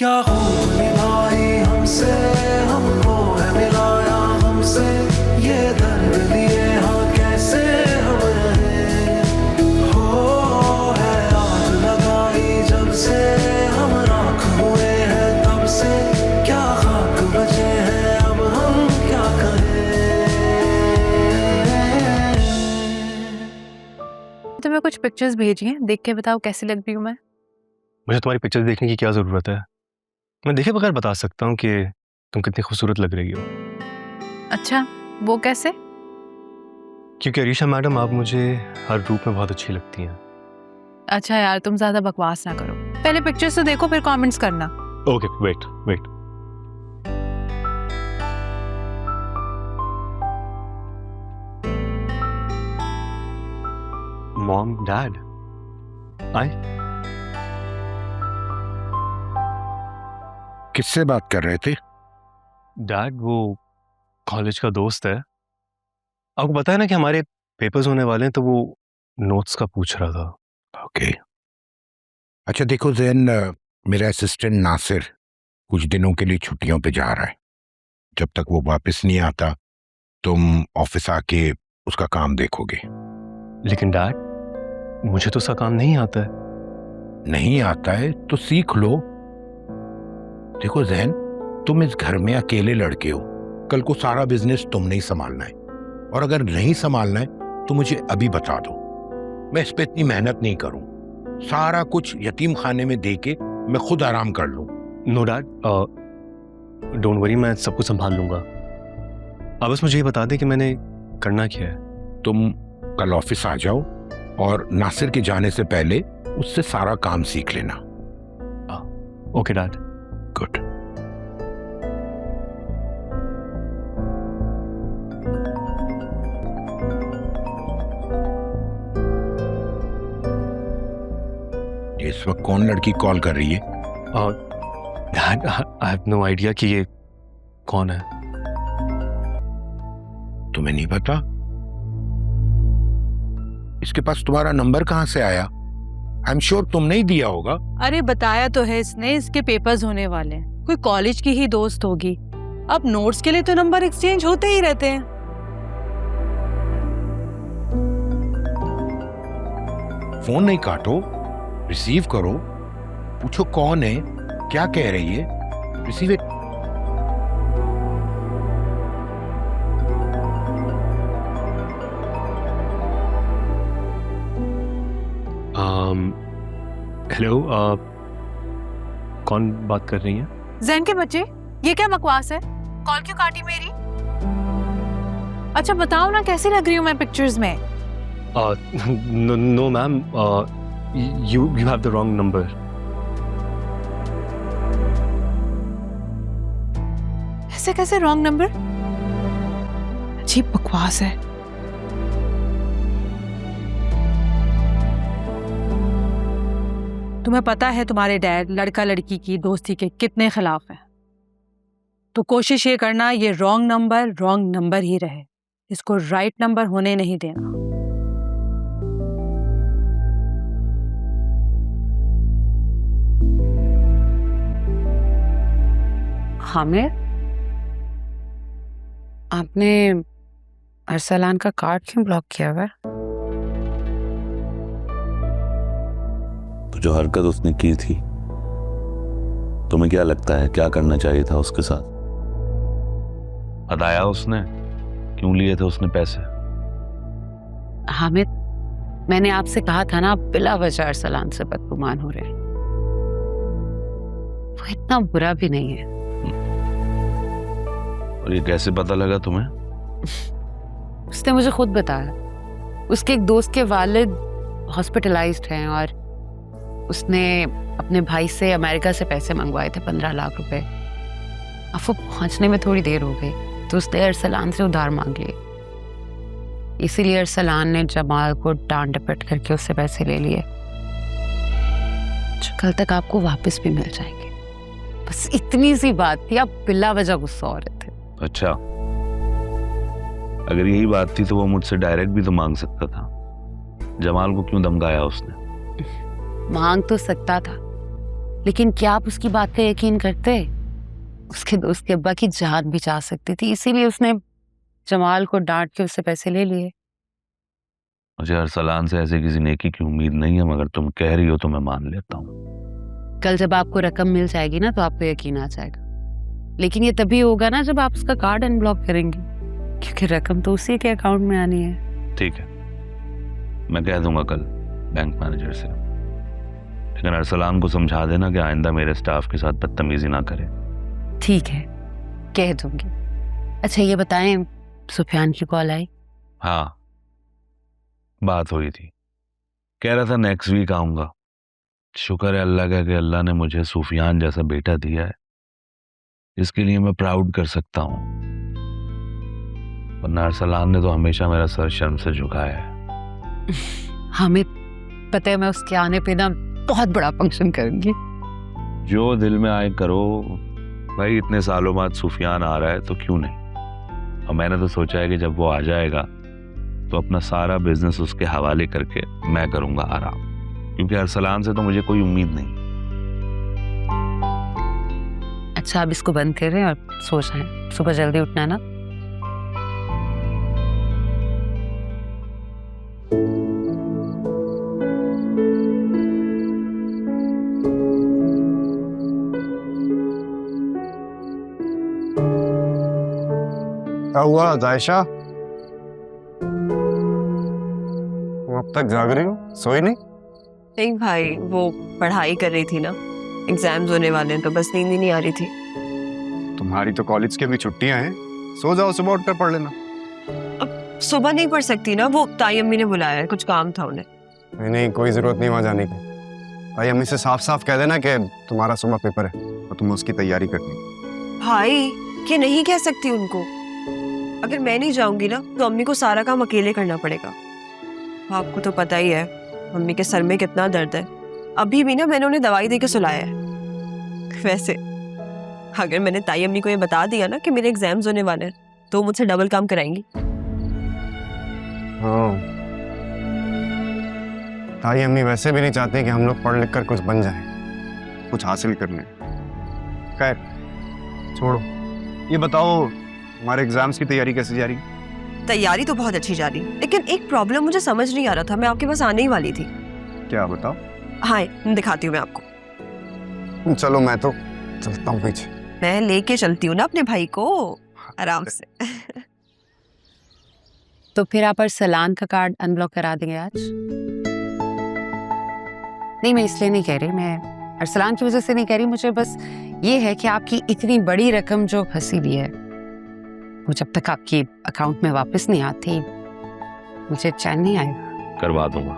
क्या खूब निभाई हमसे, हमको है मिलाया हमसे, ये दर्द लिए हाँ कैसे हम रहे। हो है आग लगाई जब से, हम राख हुए हैं तब से, क्या खाक बचे हैं अब हम क्या करें। तुम्हें कुछ पिक्चर्स भेजी हैं, देख के बताओ कैसी लग रही हूँ मैं। मुझे तुम्हारी पिक्चर्स देखने की क्या ज़रूरत है? मैं देखे बगैर बता सकता हूँ कि तुम कितनी खूबसूरत लग रही हो। अच्छा, वो कैसे? क्योंकि अरीशा मैडम, आप मुझे हर रूप में बहुत अच्छी लगती हैं। अच्छा यार, तुम ज्यादा बकवास ना करो, पहले पिक्चर्स तो देखो फिर कमेंट्स करना। Okay, wait. मॉम, डैड, आए। किससे बात कर रहे थे? डैड, वो कॉलेज का दोस्त है। आपको पता है ना कि हमारे पेपर्स होने वाले हैं, तो वो नोट्स का पूछ रहा था। ओके। अच्छा देखो जैन, मेरा असिस्टेंट नासिर कुछ दिनों के लिए छुट्टियों पे जा रहा है। जब तक वो वापस नहीं आता तुम ऑफिस आके उसका काम देखोगे। लेकिन डैड, मुझे तो उसका काम नहीं आता है। नहीं आता है तो सीख लो। देखो जैन, तुम इस घर में अकेले लड़के हो, कल को सारा बिजनेस तुमने ही संभालना है, और अगर नहीं संभालना है तो मुझे अभी बता दो, मैं इस पे इतनी मेहनत नहीं करूं। सारा कुछ यतीम खाने में दे के मैं खुद आराम कर लूं। नो डैड, डोंट वरी, मैं सब कुछ संभाल लूंगा। अब बस मुझे ये बता दे कि मैंने करना क्या है। तुम कल ऑफिस आ जाओ और नासिर के जाने से पहले उससे सारा काम सीख लेना। Okay dad. गुड। इस वक्त कौन लड़की कॉल कर रही है? Dad, I have no idea कि ये कौन है। तुम्हें नहीं पता? इसके पास तुम्हारा नंबर कहां से आया? आई एम श्योर तुमने ही दिया होगा। अरे बताया तो है इसने, इसके पेपर्स होने वाले हैं, कोई कॉलेज की ही दोस्त होगी। अब नोट्स के लिए तो नंबर एक्सचेंज होते ही रहते हैं। फोन नहीं काटो, रिसीव करो, पूछो कौन है, क्या कह रही है, रिसीव इट। हेलो, कौन बात कर रही हैं? जैन के बच्चे, ये क्या बकवास है? कॉल क्यों काटी मेरी? अच्छा बताओ ना, कैसी लग रही हूँ मैं पिक्चर्स में? No ma'am, you have the wrong number. ऐसे कैसे रॉन्ग नंबर? अजीब बकवास है। तुम्हें पता है तुम्हारे डैड लड़का लड़की की दोस्ती के कितने खिलाफ हैं, तो कोशिश ये करना ये रॉन्ग नंबर ही रहे, इसको राइट नंबर होने नहीं देना। हामिद, आपने अरसलान का कार्ड क्यों ब्लॉक किया हुआ है? तो जो हरकत उसने की थी, तुम्हें क्या लगता है क्या करना चाहिए था उसके साथ? बताया उसने क्यों लिए थे उसने पैसे? हामिद, मैंने आपसे कहा था ना, आप बिला वजह अरसलान से बदगुमान हो रहे हैं। वो इतना बुरा भी नहीं है। और ये कैसे पता लगा तुम्हें? उसने मुझे खुद बताया। उसके एक दोस्त के वालिद हॉस्पिटलाइज्ड हैं और उसने अपने भाई से अमेरिका से पैसे मंगवाए थे 15 लाख रुपए। अब वो पहुंचने में थोड़ी देर हो गई तो उसने अरसलान से उधार मांग लिए। इसीलिए अरसलान ने जमाल को डांट डपट करके उससे पैसे ले लिए, जो कल तक आपको वापस भी मिल जाएंगे। बस इतनी सी बात थी, आप बिला वजह गुस्सा हो रहे थे। अच्छा, अगर यही बात थी तो वो मुझसे डायरेक्ट भी तो मांग सकता था। जमाल को क्यों धमकाया उसने? मांग तो सकता था, लेकिन क्या आप उसकी बात का यकीन करते? उसके दोस्त के अब्बा की जान भी जा सकती थी, इसीलिए उसने जमाल को डांट के उससे पैसे ले लिए। मुझे अरसलान से ऐसे किसी नेकी की उम्मीद नहीं है, मगर तुम कह रही हो तो मैं मान लेता हूँ। कल जब आपको रकम मिल जाएगी ना तो आपको यकीन आ जाएगा, लेकिन ये तभी होगा ना जब आप उसका कार्ड अनब्लॉक करेंगे, क्योंकि रकम तो उसी के अकाउंट में आनी है। ठीक है, मैं कह दूंगा कल बैंक मैनेजर से, लेकिन अरसलान को समझा देना कि आइंदा मेरे स्टाफ के साथ बदतमीजी ना करे। ठीक है, कह दूंगी। अच्छा ये बताएं, सुफियान की कॉल आई? हाँ, बात हुई थी, कह रहा था नेक्स्ट वीक आऊंगा। शुक्र है अल्लाह का कि अल्लाह ने मुझे सुफियान जैसा बेटा दिया है, इसके लिए मैं प्राउड कर सकता हूँ, वरना अरसलान ने तो हमेशा मेरा सर शर्म से झुकाया है। हमें पता है, मैं उसके आने पे ना बहुत बड़ा फंक्शन करूंगी। जो दिल में आए करो भाई, इतने सालों बाद सुफियान आ रहा है तो क्यों नहीं। और मैंने तो सोचा है कि जब वो आ जाएगा तो अपना सारा बिजनेस उसके हवाले करके मैं करूंगा आराम, क्योंकि अरसलान से तो मुझे कोई उम्मीद नहीं। अच्छा अब इसको बंद कर रहे हैं और सो जाएं, सुबह जल्दी उठना है ना। क्या हुआ जायशा, तुम अब तक जाग रही हो, सोई नहीं? नहीं भाई, वो पढ़ाई कर रही थी ना, एग्जाम्स होने वाले हैं तो बस नींद ही नहीं आ रही थी। तुम्हारी तो कॉलेज की भी छुट्टियां हैं, सो जाओ, सुबह उठकर पढ़ लेना। अब सुबह नहीं पढ़ सकती ना, वो ताई अम्मी ने बुलाया है, कुछ काम था उन्हें। नहीं नहीं, कोई जरूरत नहीं वहां जाने की। भाई अम्मी से साफ साफ कह देना कि तुम्हारा सुबह पेपर है और तुम्हें उसकी तैयारी करनी। भाई ये नहीं कह सकती उनको, अगर मैं नहीं जाऊंगी ना तो अम्मी को सारा काम अकेले करना पड़ेगा। आपको तो पता ही है मम्मी के सर में कितना दर्द है, अभी भी ना मैंने उन्हें दवाई देके सुलाया है। वैसे अगर मैंने ताई अम्मी को ये बता दिया ना कि मेरे एग्जाम्स होने वाले हैं तो मुझसे डबल काम कराएंगी। हाँ, ताई अम्मी वैसे भी नहीं चाहती कि हम लोग पढ़ लिख कर कुछ बन जाएं, कुछ हासिल कर लें। खैर छोड़ो, ये बताओ हमारे एग्जाम्स की तैयारी कैसे जा रही है? तैयारी तो बहुत अच्छी जा रही, लेकिन एक प्रॉब्लम मुझे समझ नहीं आ रहा था, मैं आपके पास आने ही वाली थी। क्या बताओ? हाँ दिखाती हूँ मैं आपको। चलो मैं तो चलता हूँ पीछे। मैं लेके चलती हूँ ना अपने भाई को, आराम से। तो फिर आप अरसलान का कार्ड अनब्लॉक करा देंगे आज? नहीं मैं इसलिए नहीं कह रही, मैं अरसलान की वजह से नहीं कह रही, मुझे बस ये है कि आपकी इतनी बड़ी रकम जो फंसी हुई है वो जब तक आपकी अकाउंट में वापस नहीं आती मुझे चैन नहीं आएगा। करवा दूंगा।